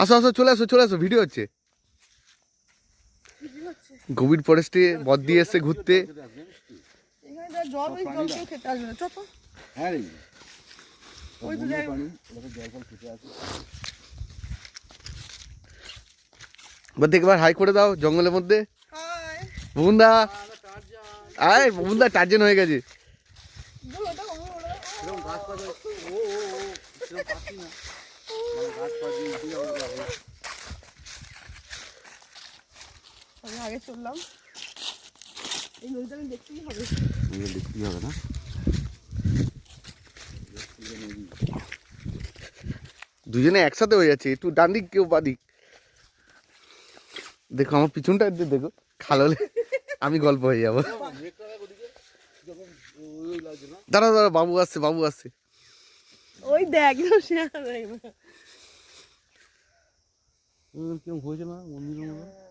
আসো আসো, চলে আসো চলে আসো, ভিডিও হচ্ছে। গভীর ফরেস্টে বদ দিয়ে এসছে ঘুরতে। একবার হাই করে দাও জঙ্গলের মধ্যে। বুবুনদা আয়, বুবুনদা টার্জেন হয়ে গেছে। আগে চললাম, এই নদীটা আমি দেখতেই হবে। দেখতেই হবে না, দুজনে একসাথে হয়ে যাচ্ছে, একটু ডান দিক কেউ বাদিক। দেখো আমার পিছনটা দেখো, খাল হলে আমি গল্প হয়ে যাবো। দাঁড়া দাঁড়া, বাবু আসছে বাবু আসছে। ওই দেখ কেমন হয়েছে না মন্দিরের মতো।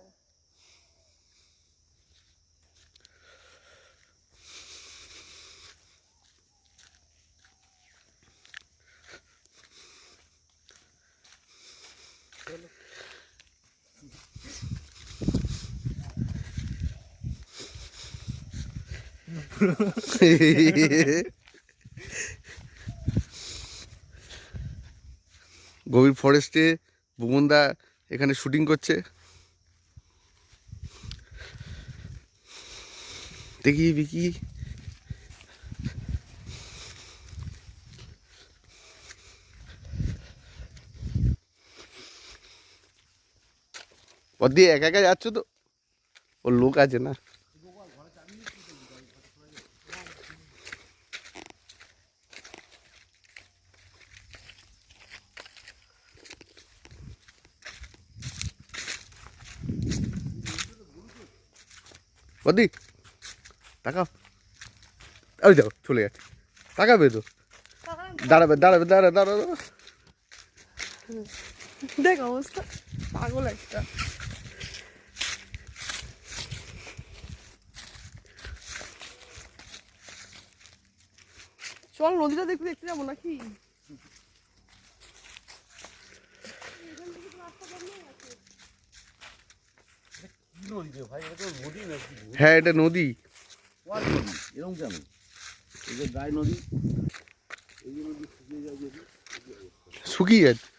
গভীর ফরেস্টে বুবনদা এখানে শুটিং করছে। দেখি বিকি ওর দিয়ে একা একা যাচ্ছ তো, ওর লোক আছে না। বদি তাকাও, ওই যাও চলে যাচ্ছে, তাকাবে তো, দাঁড়াবে দাঁড়াবে দাঁড়া দাঁড়া। দেখ অবস্থা, পাগল একটা। চল নদীটা দেখতে দেখতে যাবো নাকি? হ্যাঁ এটা নদী, এরকম কেন? এই যে গায়ে নদী, এই যে নদী শুকিয়ে যায়, শুকিয়ে যাচ্ছে।